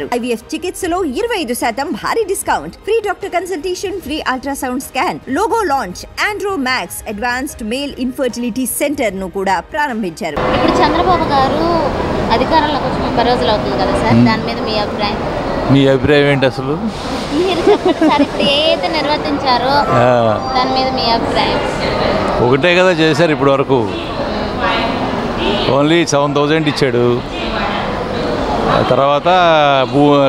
IVF చికిత్సలో 25% భారీ discount, free doctor consultation, free ultrasound scan, logo launch, Andro max advanced male infertility centre ను కూడా ప్రారంభించారు. ఇప్పుడు చంద్రబాబు గారు అధికారంలోకి వచ్చి 30 రోజులు అవుతుంది కదా సార్, దాని మీద మీ అభిప్రాయం? మీ అభిప్రాయం ఏంటి అసలు? మీరు చెప్పండి సార్, ఇప్పుడు ఏదైతే నిర్వర్తించారో దాని మీద మీ అభిప్రాయం? ఒకటే కదా చేశారు ఇప్పటి వరకు, ఓన్లీ 7,000 ఇచ్చాడు. తర్వాత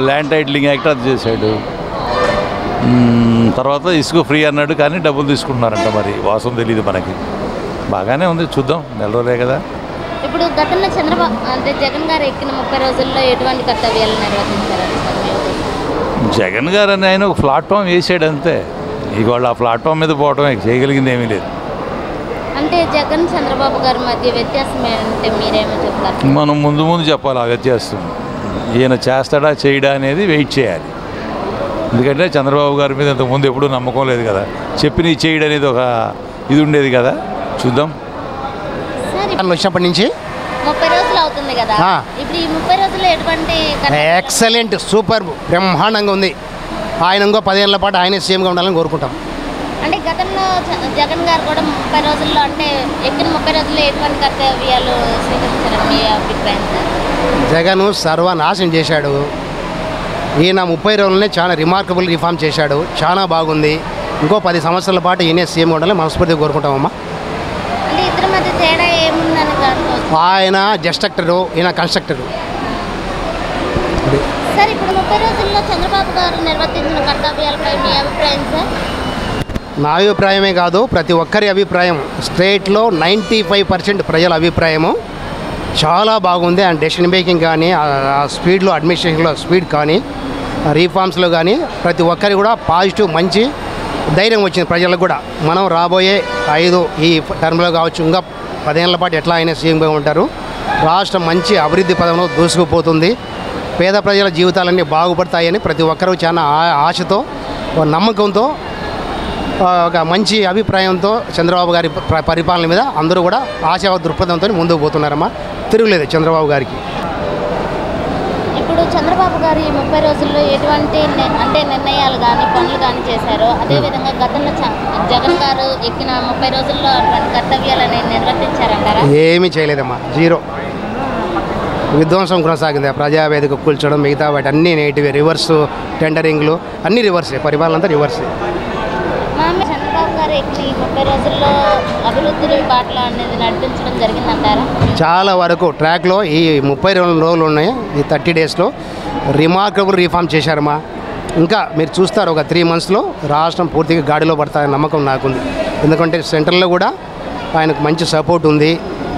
ల్యాండ్ టైటిలింగ్ యాక్ట్ అది చేశాడు. తర్వాత ఇసుక ఫ్రీ అన్నాడు, కానీ డబ్బులు తీసుకుంటున్నారంట. మరి వాస్తవం తెలియదు మనకి. బాగానే ఉంది, చూద్దాం, నెల రోజులే కదా. ఇప్పుడు గతంలో చంద్రబాబు అంటే జగన్ గారు ఎక్కిన 30 రోజుల్లో ఎటువంటి కర్తవ్యాలు నిర్వర్తించారు? జగన్ గారు అని ఆయన ఒక ప్లాట్ఫామ్ వేసాడు అంతే. ఇవాళ ఆ ప్లాట్ఫామ్ మీద పోవటం చేయగలిగింది ఏమీ లేదు. అంటే జగన్ చంద్రబాబు గారి మధ్య వ్యత్యాసం ఏంటంటే మీరేమో చెప్తారు? మనం ముందు చెప్పాలి ఆ వ్యత్యాసం. ఈయన చేస్తాడా చేయడా అనేది వెయిట్ చేయాలి. ఎందుకంటే చంద్రబాబు గారి మీద ఇంతకుముందు ఎప్పుడూ నమ్మకం లేదు కదా. చెప్పిన చేయడం అనేది ఒక ఇది ఉండేది కదా. చూద్దాం. వచ్చినప్పటి నుంచి 30 రోజులు అవుతుంది కదా, ఇప్పుడు ఈ 30 రోజుల్లో ఎటువంటి? ఎక్సలెంట్, సూపర్, బ్రహ్మాండంగా ఉంది. ఆయన ఇంకో 10 ఏళ్ల పాటు ఆయనే సీఎంగా ఉండాలని కోరుకుంటాం. అంటే గతంలో జగన్ గారు కూడా 30 రోజుల్లో అంటే ఎక్కిన 30 రోజుల్లో ఎటువంటి కర్తవ్యాలు స్వీకరించారని మీ అభిప్రాయం సార్? జగన్ సర్వనాశనం చేశాడు. ఈయన 30 రోజులనే చాలా రిమార్కబుల్ రిఫార్మ్ చేశాడు. చాలా బాగుంది. ఇంకో 10 సంవత్సరాల పాటు ఈయనే సీఎం ఉండాలని మనస్ఫూర్తిగా కోరుకుంటామమ్మా. అంటే ఇద్దరి మధ్య తేడా ఏముందని? ఆయన జస్ట్రక్టరు, ఈయన కన్స్ట్రక్టరు. సార్ ఇప్పుడు 30 రోజుల్లో చంద్రబాబు గారు నిర్వర్తించిన కర్తవ్యాలపై మీ అభిప్రాయం సార్? నా అభిప్రాయమే కాదు, ప్రతి ఒక్కరి అభిప్రాయం. స్టేట్లో 95% ప్రజల అభిప్రాయము చాలా బాగుంది. అండ్ డెసిషన్ మేకింగ్ కానీ, ఆ స్పీడ్లో, అడ్మినిస్ట్రేషన్లో స్పీడ్ కానీ, రీఫార్మ్స్లో కానీ ప్రతి ఒక్కరి కూడా పాజిటివ్, మంచి ధైర్యం వచ్చింది ప్రజలకు కూడా. మనం రాబోయే 5 ఈ టర్మ్లో కావచ్చు, ఇంకా 10 ఏళ్ల పాటు ఎట్లా అయినా సీఎంగా ఉంటారు. రాష్ట్రం మంచి అభివృద్ధి పదంలో దూసుకుపోతుంది. పేద ప్రజల జీవితాలన్నీ బాగుపడతాయని ప్రతి ఒక్కరూ చాలా ఆశతో, నమ్మకంతో, ఒక మంచి అభిప్రాయంతో చంద్రబాబు గారి పరిపాలన మీద అందరూ కూడా ఆశావాద దృక్పథంతో ముందుకు పోతున్నారమ్మా. తిరుగులేదు చంద్రబాబు గారికి. ఇప్పుడు చంద్రబాబు గారు ఈ 30 రోజుల్లో ఎటువంటి అంటే నిర్ణయాలు కానీ పనులు కానీ చేశారో, అదేవిధంగా గతంలో జగన్ గారు ఎక్కిన 30 రోజుల్లో అటువంటి కర్తవ్యాలు అనేవి నిర్వర్తించారంటారా? ఏమీ చేయలేదమ్మా, జీరో. విధ్వంసం కొనసాగింది. ప్రజావేదిక కూల్చడం, మిగతా వాటి అన్నీ నెగిటివ్, రివర్స్ టెండరింగ్లు అన్నీ రివర్సే, పరిపాలన అంతా రివర్సే. చంద్రబాబు గారు ఎక్కిన ఈ 30 రోజుల్లో అభివృద్ధి బాటలో అనేది నడిపించడం జరిగిందంటారా? చాలా వరకు ట్రాక్లో ఈ 30 రోజులు ఉన్నాయి, ఈ 30 డేస్లో రిమార్కబుల్ రిఫార్మ్ చేశారమ్మా. ఇంకా మీరు చూస్తారు, ఒక 3 మంత్స్లో రాష్ట్రం పూర్తిగా గాడిలో పడతాయని నమ్మకం నాకుంది. ఎందుకంటే సెంట్రల్లో కూడా ఆయనకు మంచి సపోర్ట్ ఉంది.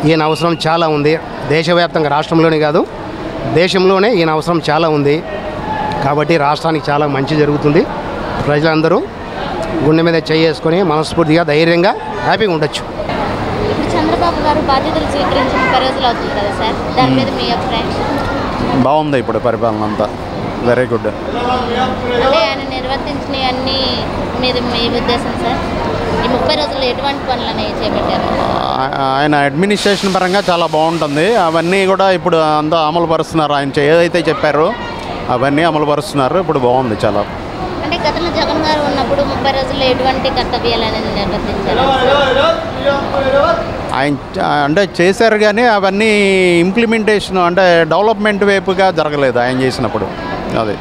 ఈయన అవసరం చాలా ఉంది. దేశవ్యాప్తంగా, రాష్ట్రంలోనే కాదు దేశంలోనే ఈయన అవసరం చాలా ఉంది. కాబట్టి రాష్ట్రానికి చాలా మంచి జరుగుతుంది. ప్రజలందరూ గుండె మీద చేసుకొని మనస్ఫూర్తిగా, ధైర్యంగా, హ్యాపీగా ఉండొచ్చు. ఇప్పుడు చంద్రబాబు గారు బాధ్యతలు స్వీకరించి 30 రోజులు అవుతుంది కదా సార్, దాని మీద మీ అభిప్రాయం? బాగుంది ఇప్పుడు పరిపాలన అంతా, వెరీ గుడ్. అంటే ఆయన నిర్వర్తించినవన్నీ మీద మీ ఉద్దేశం సార్? ఈ 30 రోజుల్లో ఎటువంటి పనులు అనేవి చేపట్టారు? ఆయన అడ్మినిస్ట్రేషన్ పరంగా చాలా బాగుంటుంది. అవన్నీ కూడా ఇప్పుడు అంతా అమలు పరుస్తున్నారు. ఆయన ఏదైతే చెప్పారో అవన్నీ అమలు పరుస్తున్నారు. ఇప్పుడు బాగుంది చాలా. అంటే గతంలో జగన్ గారు ఉన్నప్పుడు 30 రోజుల్లో ఎటువంటి కర్తవ్యాలు అనేది నిర్వర్తించారు? ఆయన అంటే చేశారు, కానీ అవన్నీ ఇంప్లిమెంటేషన్ అంటే డెవలప్మెంట్ వైపుగా జరగలేదు ఆయన చేసినప్పుడు. అది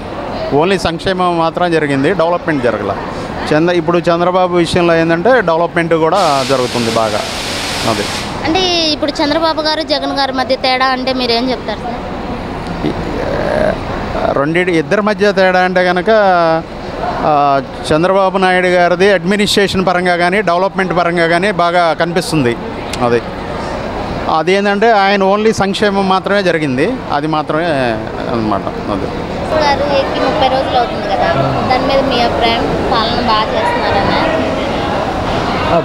ఓన్లీ సంక్షేమం మాత్రం జరిగింది, డెవలప్మెంట్ జరగల. ఇప్పుడు చంద్రబాబు విషయంలో ఏంటంటే డెవలప్మెంట్ కూడా జరుగుతుంది బాగా. అది అంటే ఇప్పుడు చంద్రబాబు గారు జగన్ గారి మధ్య తేడా అంటే మీరు ఏం చెప్తారు సార్? ఇద్దరి మధ్య తేడా అంటే కనుక చంద్రబాబు నాయుడు గారిది అడ్మినిస్ట్రేషన్ పరంగా కానీ, డెవలప్మెంట్ పరంగా కానీ బాగా కనిపిస్తుంది. అది ఏంటంటే ఆయన ఓన్లీ సంక్షేమం మాత్రమే జరిగింది, అది మాత్రమే అన్నమాట. అది గారు ఎక్కి 30 రోజులు అవుతుంది కదా, దాని మీద మీ అభిప్రాయం? పాలన బాగా చేస్తున్నారన్నా?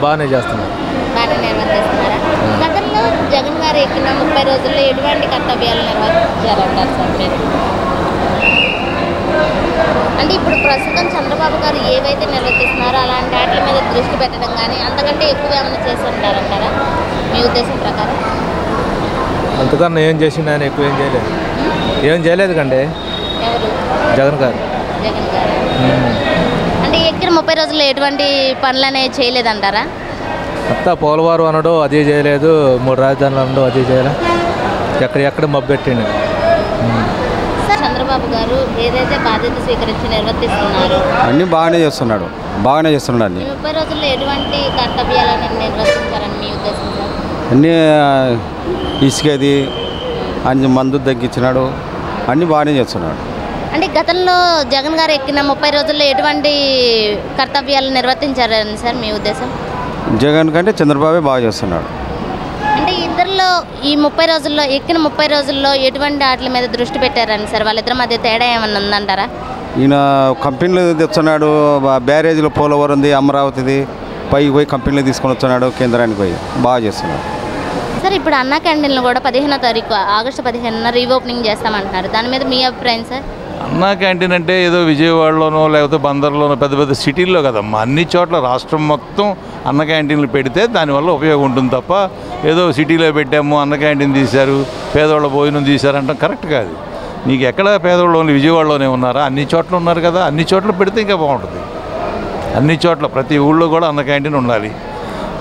బాగానే చేస్తున్నారు, బాగానే నిర్వర్తిస్తున్నారా? గతంలో జగన్ గారు ఎక్కిన 30 రోజుల్లో ఎటువంటి కర్తవ్యాలు నిర్వర్తించారంటారు సార్ మీరు? అంటే ఇప్పుడు ప్రస్తుతం చంద్రబాబు గారు ఏవైతే నిర్వర్తిస్తున్నారో అలాంటి వాటి మీద దృష్టి పెట్టడం కానీ అంతకంటే ఎక్కువ ఏమైనా చేసి ఉంటారంటారా మీ ఉద్దేశం ప్రకారం? అంతకన్నా ఏం చేసిండు ఆయన? ఎక్కువ ఏం చేయలేదు కండి. ఎవరు? జగన్ గారు. జగన్ గారు అంటే ఎక్కిన 30 రోజుల్లో ఎటువంటి పనులు అనేవి చేయలేదంటారా? అంతా పోలవరం అనడం అది చేయలేదు, 3 రాజధానులు అనడం అది చేయలేదు, ఎక్కడ మబ్బు పెట్టిండు. చంద్రబాబు గారు ఏదైతే బాధ్యత స్వీకరించి నిర్వర్తిస్తున్నారు అన్నీ బాగానే చేస్తున్నాడు అన్ని 30 రోజుల్లో ఎటువంటి కర్తవ్యాలను నిర్వర్తించారని మీ ఉద్దేశం సార్? అన్నీ ఇసుకది అన్ని మందు తగ్గించినాడు, అన్నీ బాగానే చేస్తున్నాడు. అంటే గతంలో జగన్ గారు ఎక్కిన 30 రోజుల్లో ఎటువంటి కర్తవ్యాలు నిర్వర్తించారని సార్ మీ ఉద్దేశం? జగన్ కంటే చంద్రబాబే బాగా చేస్తున్నాడు. అంటే ఇద్దరిలో ఈ 30 రోజుల్లో ఎక్కిన 30 రోజుల్లో ఎటువంటి వాటి మీద దృష్టి పెట్టారని సార్? వాళ్ళిద్దరి మధ్య తేడా ఏమన్నా ఉందంటారా? ఈయన కంపెనీలు తెస్తున్నాడు, బ్యారేజీలో పోలవరంది, అమరావతిది పైకి పోయి కంపెనీలు తీసుకొని వస్తున్నాడు, కేంద్రానికి పోయి బాగా చేస్తున్నాడు. సార్ ఇప్పుడు అన్నా క్యాంటీన్లు కూడా 15వ తారీఖు ఆగస్టు 15న రీఓపెనింగ్ చేస్తామంటున్నారు, దాని మీద మీ అభిప్రాయం సార్? అన్నా క్యాంటీన్ అంటే ఏదో విజయవాడలోనో లేకపోతే బందర్లోనో పెద్ద పెద్ద సిటీల్లో కదమ్మా, అన్ని చోట్ల రాష్ట్రం మొత్తం అన్న క్యాంటీన్లు పెడితే దానివల్ల ఉపయోగం ఉంటుంది తప్ప ఏదో సిటీలో పెట్టాము అన్న క్యాంటీన్ తీశారు పేదవాళ్ళ భోజనం తీశారంటాం కరెక్ట్ కాదు. నీకు ఎక్కడ పేదవాళ్ళు ఓన్లీ విజయవాడలోనే ఉన్నారా? అన్ని చోట్ల ఉన్నారు కదా, అన్ని చోట్ల పెడితే ఇంకా బాగుంటుంది. అన్ని చోట్ల ప్రతి ఊళ్ళో కూడా అన్న క్యాంటీన్ ఉండాలి,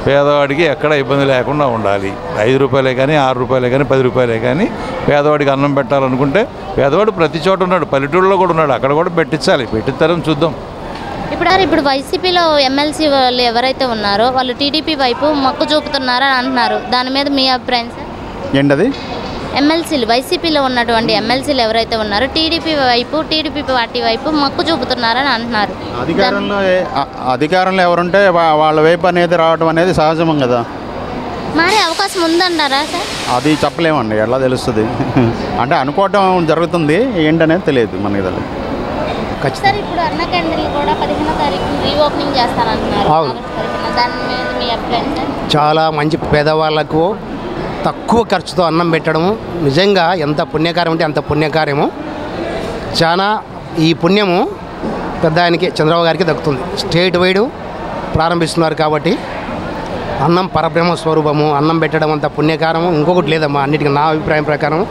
పేదవాడికి ఎక్కడ ఇబ్బంది లేకుండా ఉండాలి. 5 రూపాయలే కానీ 6 రూపాయలే కానీ 10 రూపాయలే కానీ పేదవాడికి అన్నం పెట్టాలనుకుంటే పేదవాడు ప్రతి చోట ఉన్నాడు, పల్లెటూళ్ళలో కూడా ఉన్నాడు, అక్కడ కూడా పెట్టించాలి, పెట్టిస్తారని చూద్దాం. ఇప్పుడు వైసీపీలో ఎమ్మెల్సీ వాళ్ళు ఎవరైతే ఉన్నారో వాళ్ళు టీడీపీ వైపు మొక్కు చూపుతున్నారని అంటున్నారు, దాని మీద మీ అభిప్రాయం సార్? ఏంటది? ఎమ్మెల్సీలు వైసీపీలో ఉన్నటువంటి ఎమ్మెల్సీలు ఎవరైతే ఉన్నారో టీడీపీ పార్టీ వైపు మొక్కు చూపుతున్నారని అంటున్నారు. అధికారంలో ఎవరుంటే వాళ్ళ వైపు అనేది రావడం అనేది సహజం కదా. మారే అవకాశం ఉందంటారా సార్? అది చెప్పలేమండి, ఎలా తెలుస్తుంది? అంటే అనుకోవటం జరుగుతుంది, ఏంటనేది తెలియదు మనకి తెలియదు. సార్ ఇప్పుడు అన్న క్యాంటీన్లు కూడా 15వ తారీఖు రీఓపెనింగ్ చేస్తానంటున్నారు, దాని మీద మీ అభిప్రాయం సార్? చాలా మంచి పేదవాళ్ళకు తక్కువ ఖర్చుతో అన్నం పెట్టడము నిజంగా ఎంత పుణ్యకార్యం అంటే అంత పుణ్యకార్యము. చాలా ఈ పుణ్యము పెద్ద ఆయనకి చంద్రబాబు గారికి దక్కుతుంది. స్టేట్ వైడ్ ప్రారంభిస్తున్నారు కాబట్టి అన్నం పరబ్రహ్మ స్వరూపము, అన్నం పెట్టడం అంత పుణ్యకారము ఇంకొకటి లేదమ్మా. అన్నిటికీ నా అభిప్రాయం ప్రకారం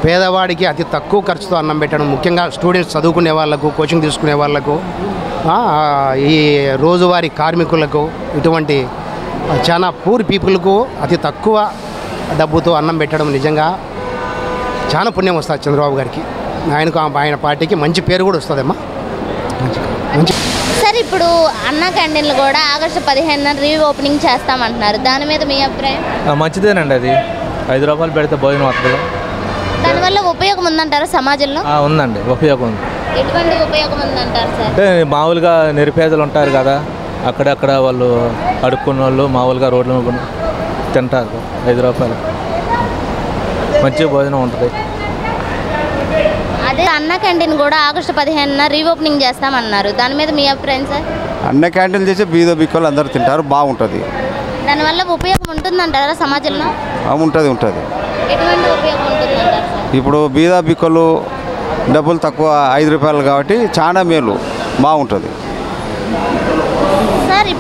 పేదవాడికి అతి తక్కువ ఖర్చుతో అన్నం పెట్టడం, ముఖ్యంగా స్టూడెంట్స్ చదువుకునే వాళ్ళకు, కోచింగ్ తీసుకునే వాళ్ళకు, ఈ రోజువారీ కార్మికులకు, ఇటువంటి చాలా పూర్ పీపుల్కు అతి తక్కువ డబ్బుతో అన్నం పెట్టడం నిజంగా చాలా పుణ్యం వస్తుంది చంద్రబాబు గారికి. ఆయన పార్టీకి మంచి పేరు కూడా వస్తుందమ్మా. మంచి సార్ ఇప్పుడు అన్న క్యాంటీన్లు కూడా ఆగస్టు 15న రీఓపెనింగ్ చేస్తామంటున్నారు, దాని మీద మీ అభిప్రాయం? మంచిదేనండి, అది 5 రూపాయలు పెడితే భోజనం వస్తుంది. దానివల్ల ఉపయోగం ఉందంటారా సమాజంలో? ఉందండి, ఉపయోగం ఉంది. ఎటువంటి ఉపయోగం ఉందంటారు సార్? అంటే మామూలుగా నిరుపేదలు ఉంటారు కదా, అక్కడక్కడ వాళ్ళు అడుక్కున్న వాళ్ళు మామూలుగా రోడ్ల మీద తింటారు, 5 రూపాయలు మంచి భోజనం ఉంటుంది. అదే అన్న క్యాంటీన్ కూడా ఆగస్టు 15న రీఓపెనింగ్ చేస్తామన్నారు, దాని మీద మీ అభిప్రాయం సార్? అన్న క్యాంటీన్లు చేసి బీద బిక్కలు అందరూ తింటారు, బాగుంటుంది. దానివల్ల ఉపయోగం ఉంటుందంటారా సమాజంలో? ఉంటుంది. ఎటువంటి ఉపయోగం ఉంటుందంటారు సార్? ఇప్పుడు బీద బిక్కలు డబ్బులు తక్కువ 5 రూపాయలు కాబట్టి చాలా మేలు, బాగుంటుంది.